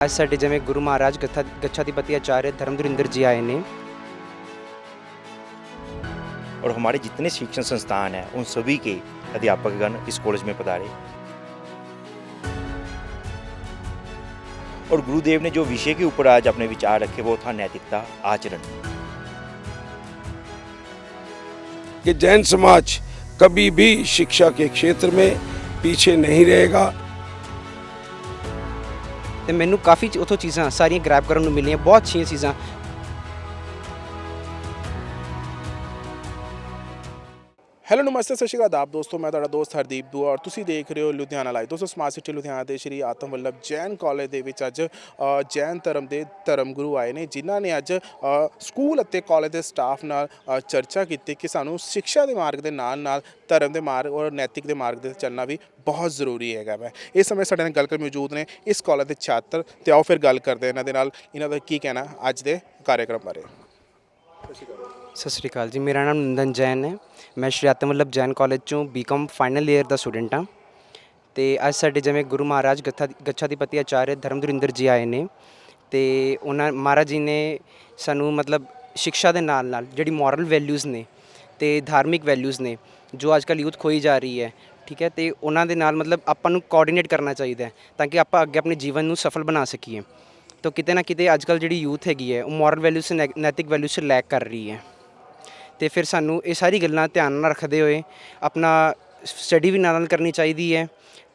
आज साडे जिवें गुरु महाराज गच्छाधिपति आचार्य धर्मधुरिंदर जी आए ने। और हमारे जितने शिक्षण संस्थान हैं उन सभी के अध्यापकगण इस कॉलेज में पधारे और गुरुदेव ने जो विषय के ऊपर आज अपने विचार रखे वो था नैतिकता आचरण। कि जैन समाज कभी भी शिक्षा के क्षेत्र में पीछे नहीं रहेगा। ਤੇ ਮੈਨੂੰ ਕਾਫੀ ਉਥੋਂ ਚੀਜ਼ਾਂ ਸਾਰੀਆਂ ਗ੍ਰੈਬ ਕਰਨ ਨੂੰ ਮਿਲੀਆਂ, ਬਹੁਤ ਅੱਛੀਆਂ ਚੀਜ਼ਾਂ। ਹੈਲੋ ਨਮਸਤੇ ਸਤਿ ਸ਼੍ਰੀ ਅਕਾਲ ਆਦਾਬ ਦੋਸਤੋ, ਮੈਂ ਤੁਹਾਡਾ ਦੋਸਤ ਹਰਦੀਪ ਦੂਆ ਔਰ ਤੁਸੀਂ ਦੇਖ ਰਹੇ ਹੋ ਲੁਧਿਆਣਾ ਲਾਈਵ। ਦੋਸਤੋ ਸਮਾਰਟ ਸਿਟੀ ਲੁਧਿਆਣਾ ਦੇ ਸ਼੍ਰੀ ਆਤਮ ਵੱਲਭ ਜੈਨ ਕਾਲਜ ਦੇ ਵਿੱਚ ਅੱਜ ਜੈਨ ਧਰਮ ਦੇ ਧਰਮ ਗੁਰੂ ਆਏ ਨੇ, ਜਿਨ੍ਹਾਂ ਨੇ ਅੱਜ ਸਕੂਲ ਅਤੇ ਕਾਲਜ ਦੇ ਸਟਾਫ ਨਾਲ ਚਰਚਾ ਕੀਤੀ ਕਿ ਸਾਨੂੰ ਸਿੱਖਿਆ ਦੇ ਮਾਰਗ ਦੇ ਨਾਲ ਨਾਲ ਧਰਮ ਦੇ ਮਾਰਗ ਔਰ ਨੈਤਿਕ ਦੇ ਮਾਰਗ 'ਤੇ ਚੱਲਣਾ ਵੀ ਬਹੁਤ ਜ਼ਰੂਰੀ ਹੈਗਾ ਵੈ। ਇਸ ਸਮੇਂ ਸਾਡੇ ਨਾਲ ਗੱਲ ਕਰ ਮੌਜੂਦ ਨੇ ਇਸ ਕਾਲਜ ਦੇ ਛਾਤਰ, ਤੇ ਆਓ ਫਿਰ ਗੱਲ ਕਰਦੇ ਇਹਨਾਂ ਦੇ ਨਾਲ, ਇਹਨਾਂ ਦਾ ਕੀ ਕਹਿਣਾ ਅੱਜ ਦੇ कार्यक्रम बारे। ਸਤਿ ਸ਼੍ਰੀ ਅਕਾਲ ਜੀ, ਮੇਰਾ ਨਾਮ ਨੰਦਨ ਜੈਨ ਹੈ। ਮੈਂ ਸ਼੍ਰੀ ਆਤਮ ਵੱਲਭ ਜੈਨ ਕਾਲਜ ਚੋਂ ਬੀਕਾਮ ਫਾਈਨਲ ਈਅਰ ਦਾ ਸਟੂਡੈਂਟ ਹਾਂ। ਤੇ ਅੱਜ ਸਾਡੇ ਜਿਵੇਂ ਗੁਰੂ ਮਹਾਰਾਜ ਗच्छाधिपति ਆਚਾर्य ਧਰਮਧੁਰਿੰਦਰ ਜੀ ਆਏ ਨੇ, ਤੇ ਉਹਨਾਂ ਮਹਾਰਾਜ ਜੀ ਨੇ ਸਾਨੂੰ ਮਤਲਬ ਸਿੱਖਿਆ ਦੇ ਨਾਲ ਨਾਲ ਜਿਹੜੀ ਮੋਰਲ ਵੈਲਿਊਜ਼ ਨੇ ਤੇ ਧਾਰਮਿਕ ਵੈਲਿਊਜ਼ ਨੇ ਜੋ ਅੱਜ ਕੱਲ੍ਹ ਯੂਥ ਖੋਈ ਜਾ ਰਹੀ ਹੈ, ਠੀਕ ਹੈ, ਤੇ ਉਹਨਾਂ ਦੇ ਨਾਲ ਮਤਲਬ ਆਪਾਂ ਨੂੰ ਕੋਆਰਡੀਨੇਟ ਕਰਨਾ ਚਾਹੀਦਾ ਹੈ ਤਾਂ ਕਿ ਆਪਾਂ ਅੱਗੇ ਆਪਣੇ ਜੀਵਨ ਨੂੰ ਸਫਲ ਬਣਾ ਸਕੀਏ। ਤਾਂ ਕਿਤੇ ਨਾ ਕਿਤੇ ਅੱਜ ਕੱਲ੍ਹ ਜਿਹੜੀ ਯੂਥ ਹੈਗੀ ਹੈ ਉਹ ਮੋਰਲ ਵੈਲਿਊਜ਼ ਤੇ ਨੈਤਿਕ ਵੈਲਿਊਜ਼ 'ਚ ਲੈਕ ਕਰ ਰਹੀ ਹੈ। ਤੇ ਫਿਰ ਸਾਨੂੰ ਇਹ ਸਾਰੀ ਗੱਲਾਂ ਧਿਆਨ ਨਾਲ ਰੱਖਦੇ ਹੋਏ ਆਪਣਾ ਸਟੱਡੀ ਵੀ ਨਾਲ ਕਰਨੀ ਚਾਹੀਦੀ ਹੈ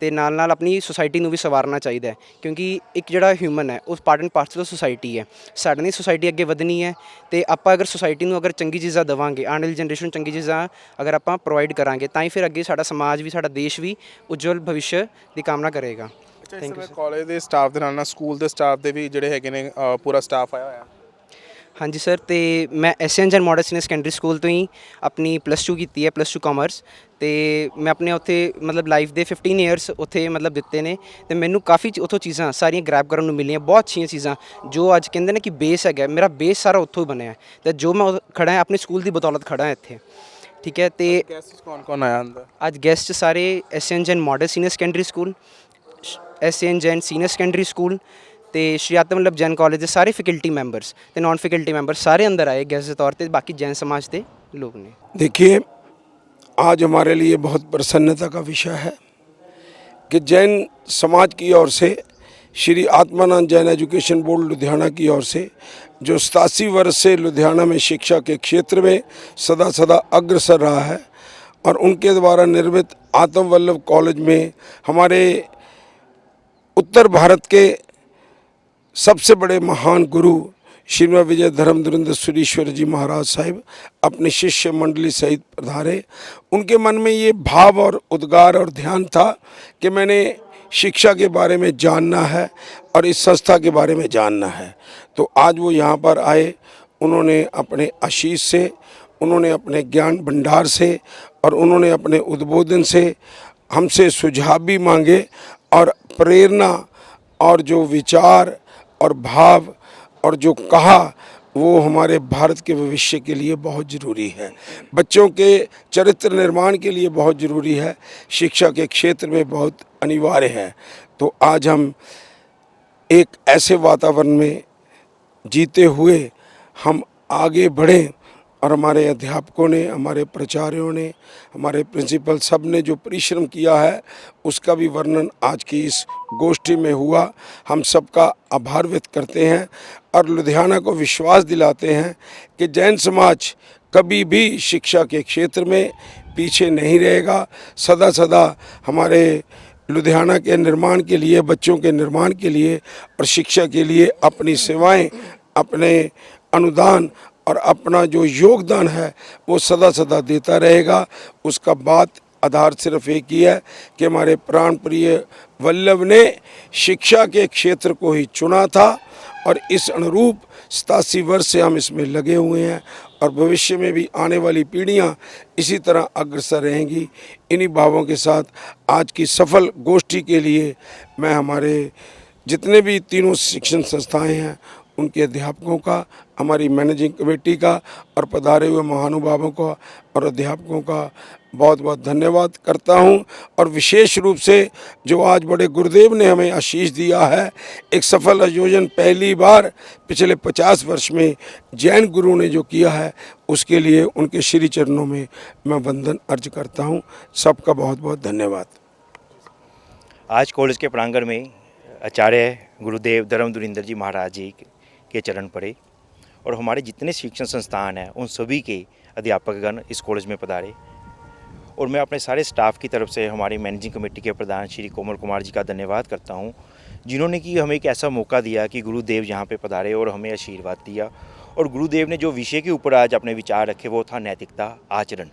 ਤੇ ਨਾਲ ਆਪਣੀ ਸੁਸਾਇਟੀ ਨੂੰ ਵੀ ਸੰਵਾਰਨਾ ਚਾਹੀਦਾ ਹੈ, ਕਿਉਂਕਿ ਇੱਕ ਜਿਹੜਾ ਹਿਊਮਨ ਹੈ ਉਹ part and parcel of society ਹੈ। ਸਾਡੇ ਨਾਲ ਸੁਸਾਇਟੀ ਅੱਗੇ ਵਧਣੀ ਹੈ ਤੇ ਆਪਾਂ ਅਗਰ ਸੁਸਾਇਟੀ ਨੂੰ ਅਗਰ ਚੰਗੀ ਚੀਜ਼ਾਂ ਦੇਵਾਂਗੇ, ਆਉਣ ਵਾਲੀ ਜਨਰੇਸ਼ਨ ਨੂੰ ਚੰਗੀ ਚੀਜ਼ਾਂ ਅਗਰ ਆਪਾਂ ਪ੍ਰੋਵਾਈਡ ਕਰਾਂਗੇ ਤਾਂ ਹੀ ਫਿਰ ਅੱਗੇ ਸਾਡਾ ਸਮਾਜ ਵੀ, ਸਾਡਾ ਦੇਸ਼ ਵੀ ਉਜਵਲ ਭਵਿੱਖ ਦੀ ਕਾਮਨਾ ਕਰੇਗਾ। ਅੱਛਾ, ਇਸ ਸਮੇਂ ਕਾਲਜ ਦੇ ਸਟਾਫ ਦੇ ਨਾਲ ਸਕੂਲ ਦੇ ਸਟਾਫ ਦੇ ਵੀ ਜਿਹੜੇ ਹੈਗੇ ਨੇ ਪੂਰਾ ਸਟਾਫ ਆਇਆ ਹੋਇਆ। ਹਾਂਜੀ ਸਰ, ਤੇ ਮੈਂ SN Jain model senior secondary school ਤੋਂ ਹੀ ਆਪਣੀ +2 ਕੀਤੀ ਹੈ, +2 ਕਾਮਰਸ। ਤੇ ਮੈਂ ਆਪਣੇ ਉੱਥੇ ਮਤਲਬ ਲਾਈਫ ਦੇ 15 ਇਅਰਸ ਉੱਥੇ ਮਤਲਬ ਦਿੱਤੇ ਨੇ ਤੇ ਮੈਨੂੰ ਕਾਫੀ ਉੱਥੋਂ ਚੀਜ਼ਾਂ ਸਾਰੀਆਂ ਗ੍ਰੈਬ ਕਰਨ ਨੂੰ ਮਿਲੀਆਂ, ਬਹੁਤ ਅੱਛੀਆਂ ਚੀਜ਼ਾਂ ਜੋ ਅੱਜ ਕਹਿੰਦੇ ਨੇ ਕਿ ਬੇਸ ਹੈਗਾ, ਮੇਰਾ ਬੇਸ ਸਾਰਾ ਉੱਥੋਂ ਹੀ ਬਣਿਆ ਤੇ ਜੋ ਮੈਂ ਖੜਾ ਹਾਂ ਆਪਣੇ ਸਕੂਲ ਦੀ ਬਦੌਲਤ ਖੜਾ ਹਾਂ ਇੱਥੇ, ਠੀਕ ਹੈ। ਤੇ ਗੈਸਟ ਕੌਣ ਆਇਆ ਅੰਦਰ? ਅੱਜ ਗੈਸਟ ਸਾਰੇ SN Jain model senior secondary school, SN Jain senior secondary school ਤੇ श्री आत्म वल्लभ जैन कॉलेज के सारे फैकल्टी मैंबर्स ते नॉन फैकल्टी मैंबर्स सारे अंदर आए गेस्ट के तौर पे, बाकी जैन समाज के लोग ने। देखिए, आज हमारे लिए बहुत प्रसन्नता का विषय है कि जैन समाज की ओर से श्री आत्मानंद जैन एजुकेशन बोर्ड लुधियाना की ओर से जो 87 वर्ष से लुधियाना में शिक्षा के क्षेत्र में सदा अग्रसर रहा है और उनके द्वारा निर्मित आत्म वल्लभ कॉलेज में हमारे उत्तर भारत के सबसे बड़े महान गुरु श्रीमद विजय धर्मधुरिंदर सुरीश्वर जी महाराज साहिब अपने शिष्य मंडली सहित पधारे। उनके मन में ये भाव और उद्गार और ध्यान था कि मैंने शिक्षा के बारे में जानना है और इस संस्था के बारे में जानना है। तो आज वो यहाँ पर आए, उन्होंने अपने आशीष से, उन्होंने अपने ज्ञान भंडार से और उन्होंने अपने उद्बोधन से हमसे सुझाव भी मांगे और प्रेरणा और जो विचार और भाव और जो कहा वो हमारे भारत के भविष्य के लिए बहुत ज़रूरी है, बच्चों के चरित्र निर्माण के लिए बहुत ज़रूरी है, शिक्षा के क्षेत्र में बहुत अनिवार्य है। तो आज हम एक ऐसे वातावरण में जीते हुए हम आगे बढ़ें और हमारे अध्यापकों ने, हमारे प्राचार्यों ने, हमारे प्रिंसिपल सब ने जो परिश्रम किया है उसका भी वर्णन आज की इस गोष्ठी में हुआ। हम सबका आभार व्यक्त करते हैं और लुधियाना को विश्वास दिलाते हैं कि जैन समाज कभी भी शिक्षा के क्षेत्र में पीछे नहीं रहेगा। सदा हमारे लुधियाना के निर्माण के लिए, बच्चों के निर्माण के लिए और शिक्षा के लिए अपनी सेवाएं, अपने अनुदान और अपना जो योगदान है वो सदा देता रहेगा। उसका बात आधार सिर्फ एक ही है कि हमारे प्राण प्रिय वल्लभ ने शिक्षा के क्षेत्र को ही चुना था और इस अनुरूप 87 वर्ष से हम इसमें लगे हुए हैं और भविष्य में भी आने वाली पीढ़ियां इसी तरह अग्रसर रहेंगी। इन्हीं भावों के साथ आज की सफल गोष्ठी के लिए मैं हमारे जितने भी तीनों शिक्षण संस्थाएं हैं उनके अध्यापकों का, हमारी मैनेजिंग कमेटी का और पधारे हुए महानुभावों का और अध्यापकों का बहुत बहुत धन्यवाद करता हूं। और विशेष रूप से जो आज बड़े गुरुदेव ने हमें आशीष दिया है, एक सफल आयोजन पहली बार पिछले 50 वर्ष में जैन गुरु ने जो किया है, उसके लिए उनके श्री चरणों में मैं वंदन अर्ज करता हूं। सबका बहुत बहुत धन्यवाद। आज कॉलेज के प्रांगण में आचार्य गुरुदेव धर्मधुरिंदर जी महाराज जी के चरण पड़े और हमारे जितने शिक्षण संस्थान हैं उन सभी के अध्यापकगण इस कॉलेज में पधारे। और मैं अपने सारे स्टाफ की तरफ से हमारी मैनेजिंग कमेटी के प्रधान श्री कोमल कुमार जी का धन्यवाद करता हूं, जिन्होंने कि हमें एक ऐसा मौका दिया कि गुरुदेव यहाँ पे पधारे और हमें आशीर्वाद दिया। और गुरुदेव ने जो विषय के ऊपर आज अपने विचार रखे वो था नैतिकता, आचरण,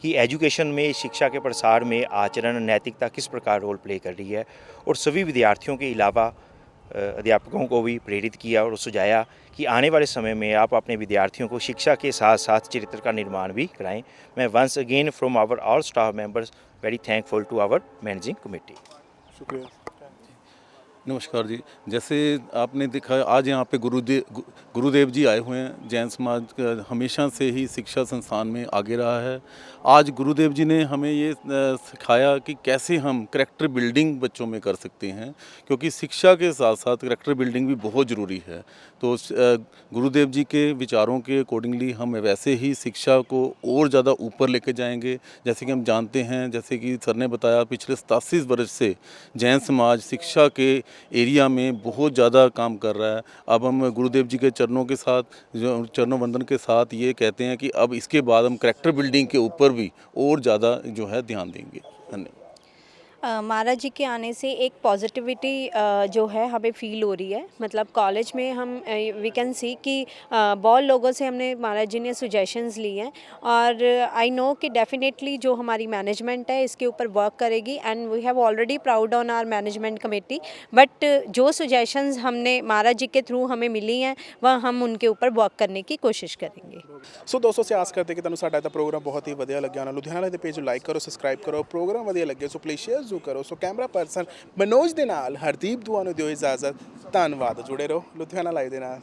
कि एजुकेशन में, शिक्षा के प्रसार में आचरण, नैतिकता किस प्रकार रोल प्ले कर रही है। और सभी विद्यार्थियों के अलावा अध्यापकों को भी प्रेरित किया और सुझाया कि आने वाले समय में आप अपने विद्यार्थियों को शिक्षा के साथ साथ चरित्र का निर्माण भी कराएं। मैं once again from our all staff members very thankful to our managing committee. शुक्रिया। नमस्कार जी। जैसे आपने देखा आज यहाँ पे गुरुदेव जी आए हुए हैं। जैन समाज हमेशा से ही शिक्षा संस्थान में आगे रहा है। आज गुरुदेव जी ने हमें ये सिखाया कि कैसे हम करैक्टर बिल्डिंग बच्चों में कर सकते हैं, क्योंकि शिक्षा के साथ साथ करैक्टर बिल्डिंग भी बहुत ज़रूरी है। तो गुरुदेव जी के विचारों के अकॉर्डिंगली हम वैसे ही शिक्षा को और ज़्यादा ऊपर लेके जाएंगे। जैसे कि हम जानते हैं, जैसे कि सर ने बताया, पिछले 87 वर्ष से जैन समाज शिक्षा के एरिया में बहुत ज़्यादा काम कर रहा है। अब हम गुरुदेव जी के चरणों के साथ, जो चरणों वंदन के साथ ये कहते हैं कि अब इसके बाद हम करैक्टर बिल्डिंग के ऊपर भी और ज़्यादा जो है ध्यान देंगे। धन्यवाद। महाराज जी के आने से एक पॉजिटिविटी जो है हमें फील हो रही है। मतलब कॉलेज में हम वी कैन सी कि बहुत लोगों से हमने महाराज जी ने सुजेशंस ली हैं और आई नो कि डेफिनेटली जो हमारी मैनेजमेंट है इसके ऊपर वर्क करेगी and we have already proud on our management committee. But जो सुजेशंस हमने महाराज जी के थ्रू हमें मिली हैं वह हम उनके ऊपर वर्क करने की कोशिश करेंगे। ਸੋ ਦੋਸਤੋ ਅਸੀਂ ਆਸ ਕਰਦੇ ਕਿ ਤੁਹਾਨੂੰ ਸਾਡਾ ਇਹ ਪ੍ਰੋਗਰਾਮ ਬਹੁਤ ਹੀ ਵਧੀਆ ਲੱਗਿਆ ਹੋਣਾ। ਲੁਧਿਆਣਾ ਲਾਈਵ ਦੇ ਪੇਜ ਨੂੰ ਲਾਈਕ ਕਰੋ, ਸਬਸਕ੍ਰਾਈਬ ਕਰੋ। ਪ੍ਰੋਗਰਾਮ ਵਧੀਆ ਲੱਗੇ ਸੋ ਪਲੀਜ਼ ਸ਼ੇਅਰ ਜ਼ਰੂਰ ਕਰੋ। ਸੋ ਕੈਮਰਾ ਪਰਸਨ ਮਨੋਜ ਦੇ ਨਾਲ ਹਰਦੀਪ ਦੁਆ ਨੂੰ ਦਿਓ ਇਜਾਜ਼ਤ। ਧੰਨਵਾਦ। ਜੁੜੇ ਰਹੋ ਲੁਧਿਆਣਾ ਲਾਈਵ ਦੇ ਨਾਲ।